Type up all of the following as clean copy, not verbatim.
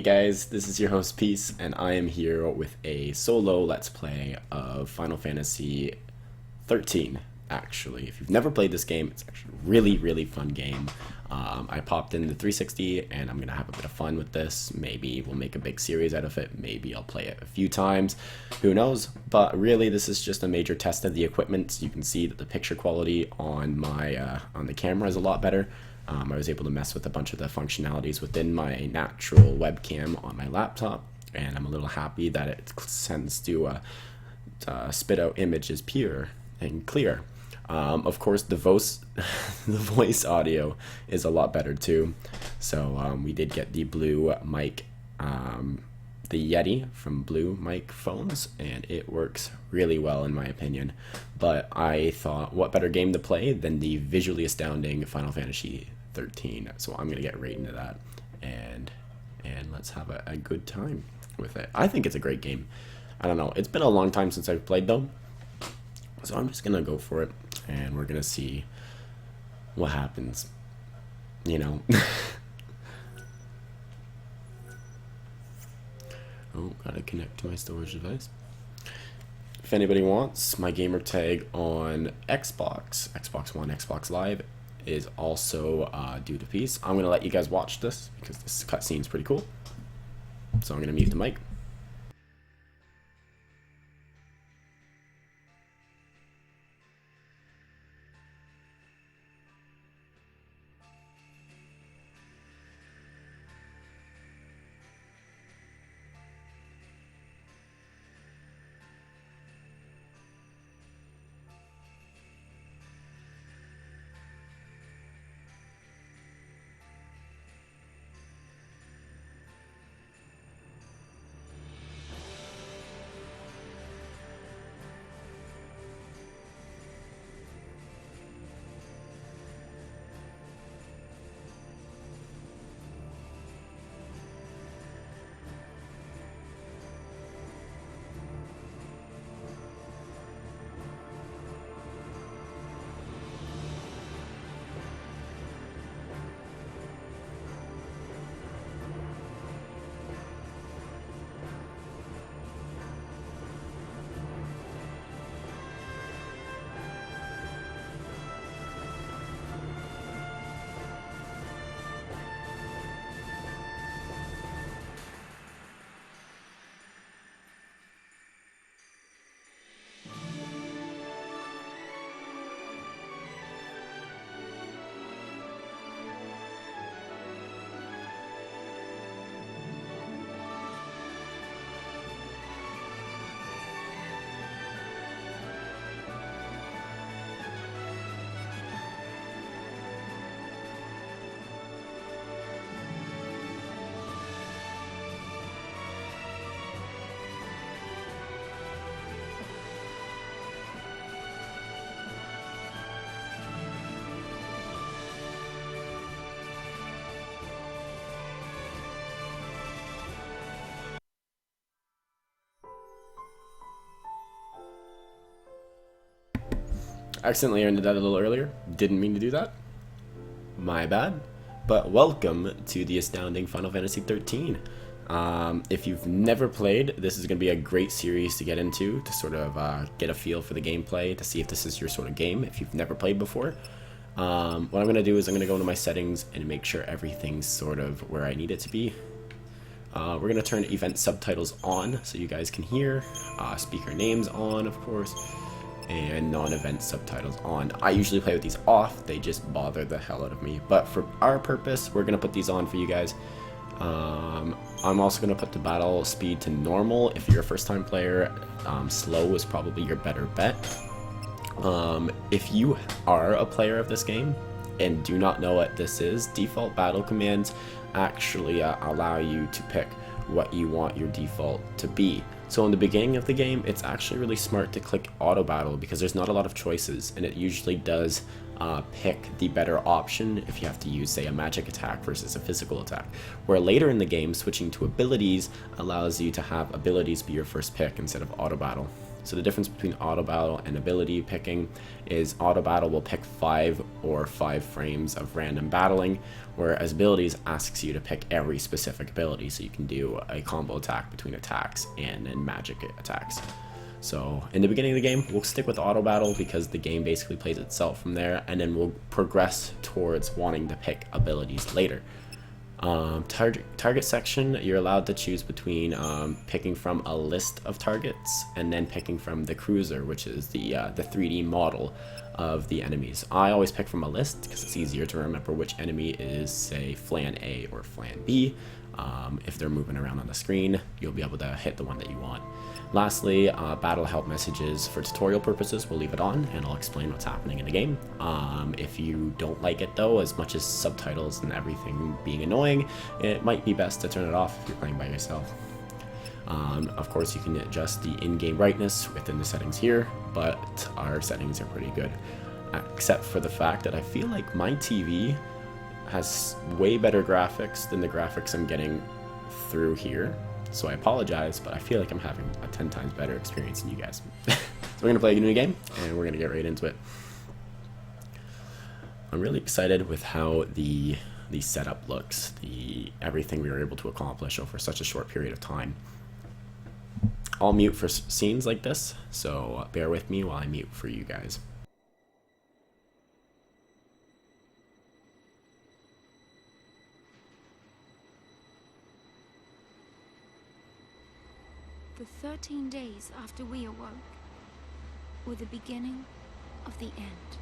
Hey guys, this is your host Peace, and I am here with a solo Let's Play of Final Fantasy XIII. Actually, if you've never played this game, it's actually a really fun game. I popped in the 360, and I'm gonna have a bit of fun with this. Maybe we'll make a big series out of it. Maybe I'll play it a few times. Who knows? But really, this is just a major test of the equipment. You can see that the picture quality on my on the camera is a lot better. I was able to mess with a bunch of the functionalities within my natural webcam on my laptop, and I'm a little happy that it tends to spit out images pure and clear. Of course, the voice audio is a lot better too. So we did get the Blue mic, the Yeti from Blue mic phones, and it works really well in my opinion. But I thought, what better game to play than the visually astounding Final Fantasy 13? So I'm gonna get right into that, and let's have a good time with it. I think it's a great game. I don't know, it's been a long time since I've played though, so I'm just gonna go for it, and we're gonna see what happens, you know. Oh, gotta connect to my storage device. If anybody wants, my gamer tag on Xbox One, Xbox Live is also due to Peace. I'm gonna let you guys watch this because this cutscene's pretty cool. So I'm gonna mute the mic. Accidentally ended that a little earlier. Didn't mean to do that. My bad. But welcome to the astounding Final Fantasy 13. If you've never played, this is going to be a great series to get into, to sort of get a feel for the gameplay, to see if this is your sort of game, if you've never played before. What I'm going to do is I'm going to go into my settings and make sure everything's sort of where I need it to be. We're going to turn event subtitles on so you guys can hear, speaker names on, of course, and non-event subtitles on. I usually play with these off, they just bother the hell out of me. But for our purpose, we're going to put these on for you guys. I'm also going to put the battle speed to normal. If you're a first-time player, slow is probably your better bet. If you are a player of this game and do not know what this is, default battle commands actually allow you to pick what you want your default to be. So in the beginning of the game, it's actually really smart to click auto battle because there's not a lot of choices, and it usually does pick the better option if you have to use, say, a magic attack versus a physical attack. Where later in the game, switching to abilities allows you to have abilities be your first pick instead of auto battle. So the difference between auto battle and ability picking is auto battle will pick 5 or 5 frames of random battling, whereas abilities asks you to pick every specific ability, so you can do a combo attack between attacks and then magic attacks. So in the beginning of the game, we'll stick with auto battle because the game basically plays itself from there, and then we'll progress towards wanting to pick abilities later. Target section, you're allowed to choose between picking from a list of targets and then picking from the cruiser, which is the 3D model of the enemies. I always pick from a list because it's easier to remember which enemy is, say, Flan A or Flan B. If they're moving around on the screen, you'll be able to hit the one that you want. Lastly, battle help messages for tutorial purposes, we'll leave it on and I'll explain what's happening in the game. If you don't like it though, as much as subtitles and everything being annoying, it might be best to turn it off if you're playing by yourself. Of course, you can adjust the in-game brightness within the settings here, but our settings are pretty good. Except for the fact that I feel like my TV has way better graphics than the graphics I'm getting through here. So I apologize, but I feel like I'm having a 10 times better experience than you guys. So we're going to play a new game, and we're going to get right into it. I'm really excited with how the setup looks, everything we were able to accomplish over such a short period of time. I'll mute for scenes like this, so bear with me while I mute for you guys. The 13 days after we awoke were the beginning of the end.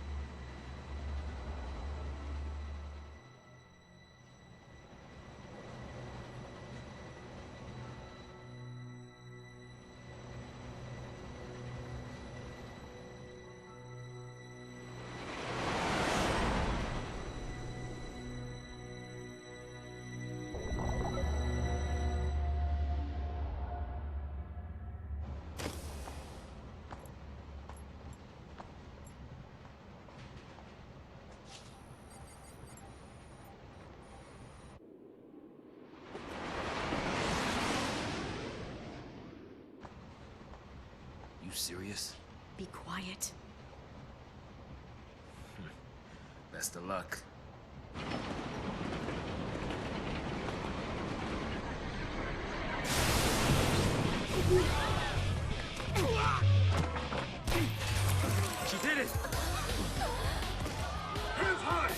You serious? Be quiet. Best of luck. She did it! Hands high!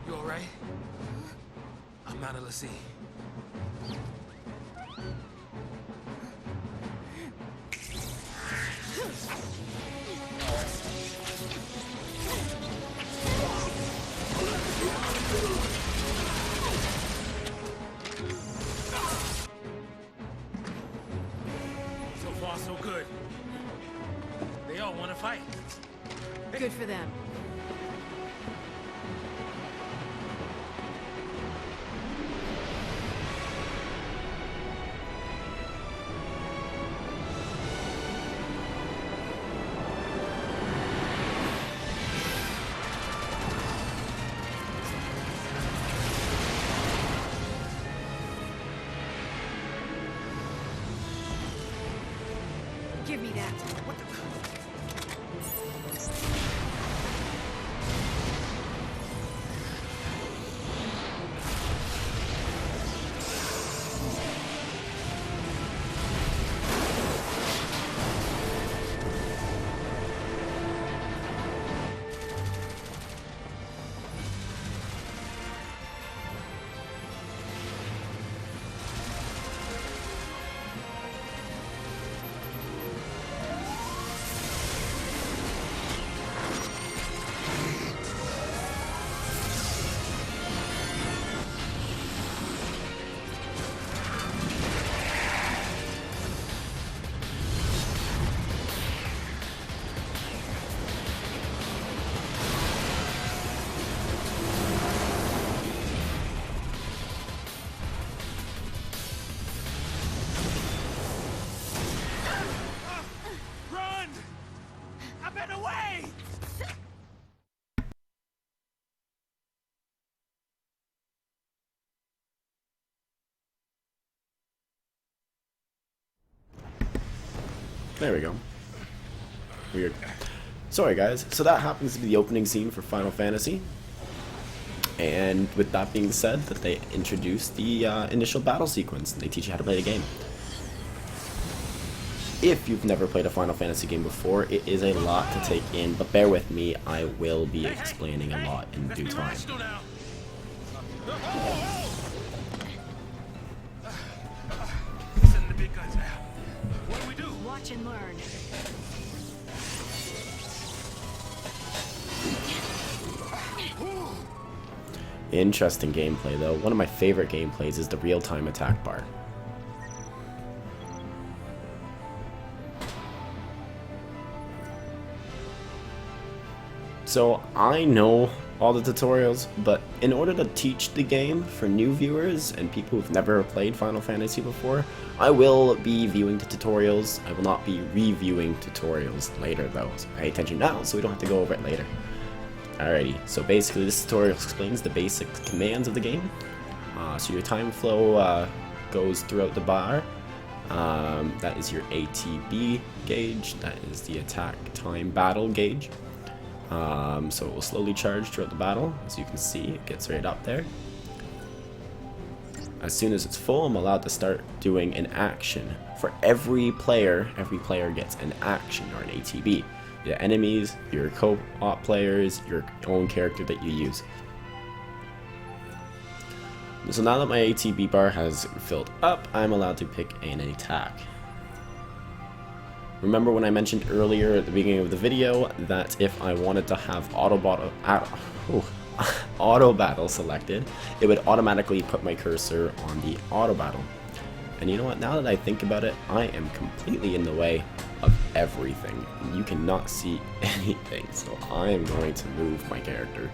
You alright? I'm out of the sea. So far, so good. They all want to fight. Good for them. Give me that. What the? There we go. Weird. Sorry guys, so that happens to be the opening scene for Final Fantasy. And with that being said, that they introduced the initial battle sequence. They teach you how to play the game. If you've never played a Final Fantasy game before, it is a lot to take in, but bear with me, I will be explaining a lot in due time. Send the big guns out. What do we do? Watch and learn. Interesting gameplay though. One of my favorite gameplays is the real-time attack bar. So I know all the tutorials, but in order to teach the game for new viewers and people who've never played Final Fantasy before, I will be viewing the tutorials. I will not be reviewing tutorials later though, so pay attention now so we don't have to go over it later. Alrighty, so basically this tutorial explains the basic commands of the game. So your time flow goes throughout the bar. That is your ATB gauge, that is the attack time battle gauge. So it will slowly charge throughout the battle. As you can see, it gets right up there. As soon as it's full, I'm allowed to start doing an action. For every player gets an action or an ATB. Your enemies, your co-op players, your own character that you use. So now that my ATB bar has filled up, I'm allowed to pick an attack. Remember when I mentioned earlier at the beginning of the video that if I wanted to have auto battle selected, it would automatically put my cursor on the auto battle. And you know what, now that I think about it, I am completely in the way of everything. You cannot see anything, so I am going to move my character,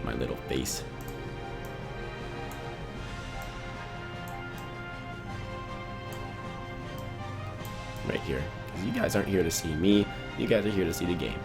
my little face. Right here. Because you guys aren't here to see me, you guys are here to see the game.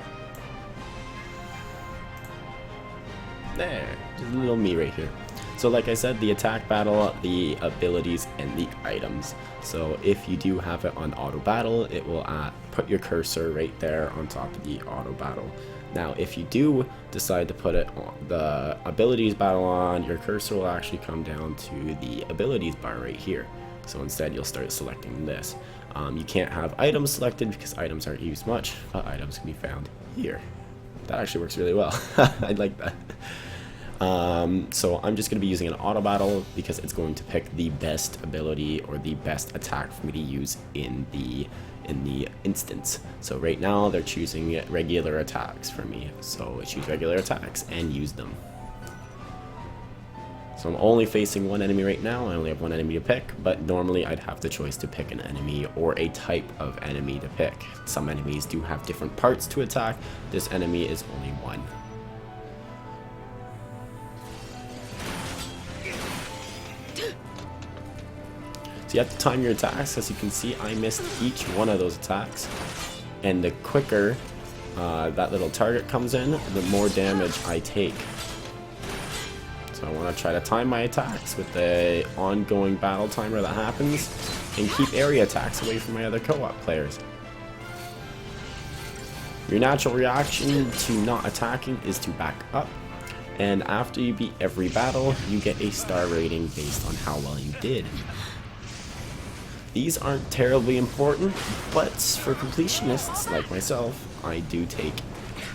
There, just a little me right here. So like I said, the attack battle, the abilities, and the items. So if you do have it on auto battle, it will put your cursor right there on top of the auto battle. Now if you do decide to put it on the abilities battle on, your cursor will actually come down to the abilities bar right here. So instead you'll start selecting this. You can't have items selected because items aren't used much, but items can be found here. That actually works really well. I like that. So I'm just going to be using an auto battle because it's going to pick the best ability or the best attack for me to use in the instance. So right now they're choosing regular attacks for me. So I choose regular attacks and use them. So I'm only facing one enemy right now. I only have one enemy to pick, but normally I'd have the choice to pick an enemy or a type of enemy to pick. Some enemies do have different parts to attack. This enemy is only one. So you have to time your attacks. As you can see, I missed each one of those attacks. And the quicker that little target comes in, the more damage I take. So I want to try to time my attacks with the ongoing battle timer that happens and keep area attacks away from my other co-op players. Your natural reaction to not attacking is to back up. And after you beat every battle, you get a star rating based on how well you did. These aren't terribly important, but for completionists like myself, I do take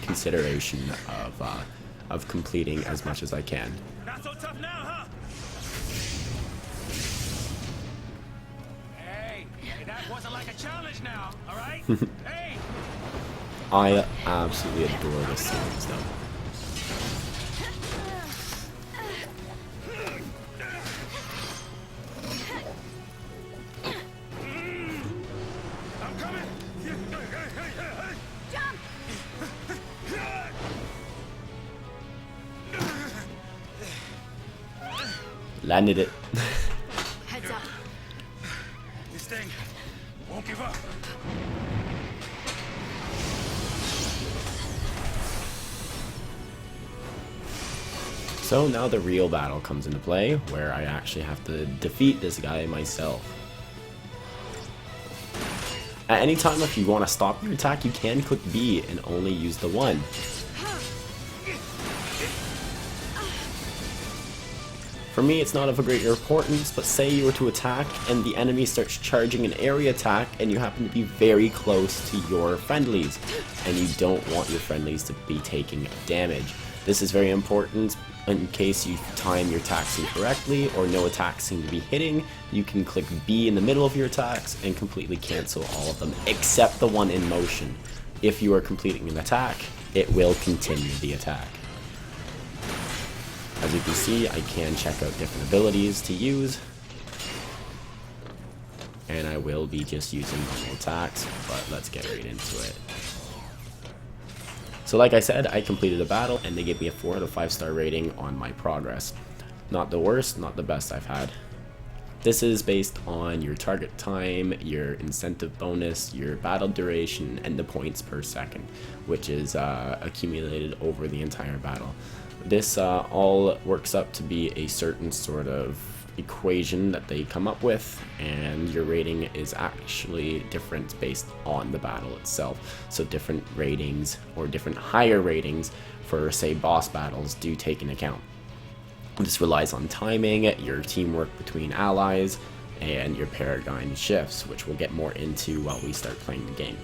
consideration of completing as much as I can. Not so tough now, huh? Hey, that wasn't like a challenge now, all right? Hey! I absolutely adore this series though. Landed it. Heads up. This thing won't give up. So now the real battle comes into play, where I actually have to defeat this guy myself. At any time, if you want to stop your attack, you can click B and only use the 1. For me, it's not of a great importance, but say you were to attack and the enemy starts charging an area attack and you happen to be very close to your friendlies and you don't want your friendlies to be taking damage. This is very important in case you time your attacks incorrectly or no attacks seem to be hitting. You can click B in the middle of your attacks and completely cancel all of them except the one in motion. If you are completing an attack, it will continue the attack. As you can see, I can check out different abilities to use. And I will be just using normal attacks, but let's get right into it. So like I said, I completed a battle and they gave me a 4 out of 5 star rating on my progress. Not the worst, not the best I've had. This is based on your target time, your incentive bonus, your battle duration, and the points per second, which is accumulated over the entire battle. This all works up to be a certain sort of equation that they come up with, and your rating is actually different based on the battle itself. So different ratings or different higher ratings for, say, boss battles do take into account. This relies on timing, your teamwork between allies, and your paradigm shifts, which we'll get more into while we start playing the game.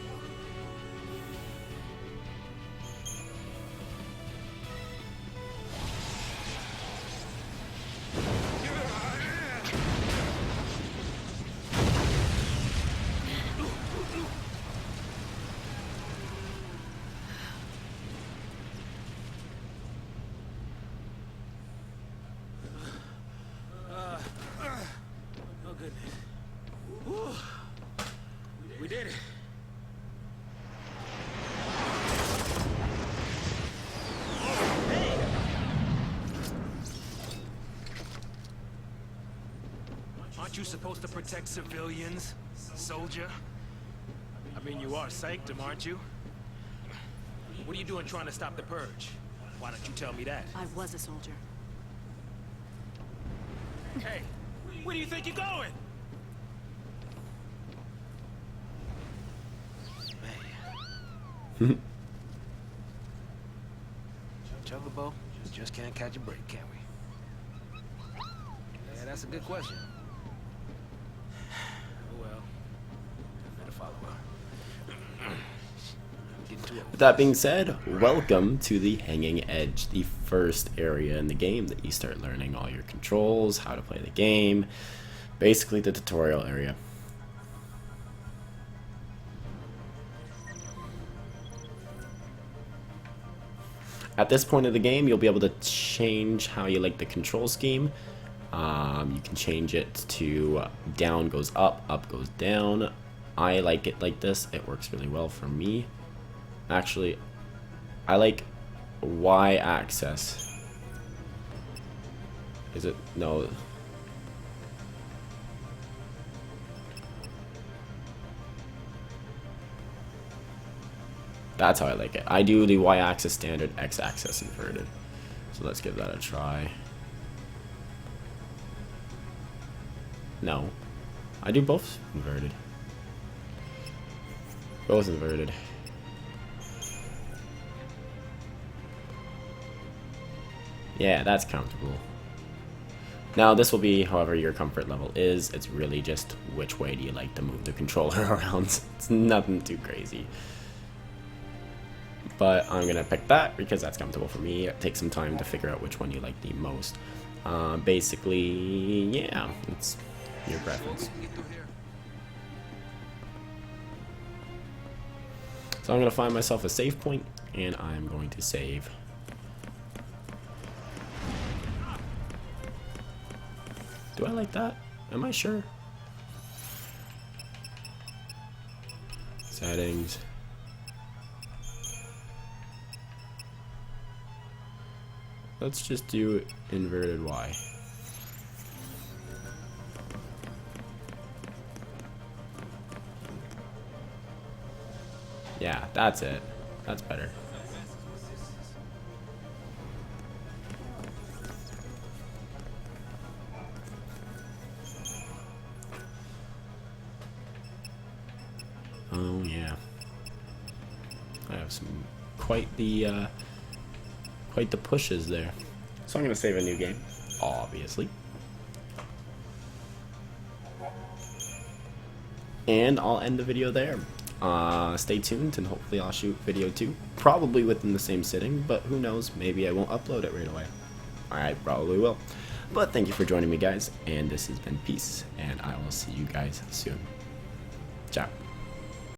Oh, goodness. Whew. We did it. Aren't you supposed to protect civilians, soldier? I mean, you are Sanctum, aren't you? What are you doing trying to stop the purge? Why don't you tell me that? I was a soldier. Hey, where do you think you're going? Man. Chocobo, just can't catch a break, can we? Yeah, that's a good question. Oh well, better follow her. Getting too old. With that being said, welcome to the Hanging Edge, the first area in the game that you start learning all your controls, how to play the game, basically the tutorial area. At this point of the game, you'll be able to change how you like the control scheme. You can change it to down goes up goes down. I like it like this. It works really well for me. Actually, I like Y-axis. Is it? No. That's how I like it. I do the Y-axis standard, X-axis inverted. So let's give that a try. No. I do both inverted. Both inverted. Yeah, that's comfortable. Now this will be however your comfort level is. It's really just which way do you like to move the controller around. It's nothing too crazy. But I'm gonna pick that because that's comfortable for me. It takes some time to figure out which one you like the most. Basically, yeah, it's your preference. So I'm gonna find myself a save point, and I'm going to save. Do I like that? Am I sure? Settings. Let's just do inverted Y. Yeah, that's it. That's better. Oh yeah. I have some quite the pushes there. So I'm gonna save a new game, obviously. And I'll end the video there. Stay tuned and hopefully I'll shoot video 2. Probably within the same sitting, but who knows, maybe I won't upload it right away. I probably will. But thank you for joining me, guys, and this has been Peace, and I will see you guys soon. Ciao.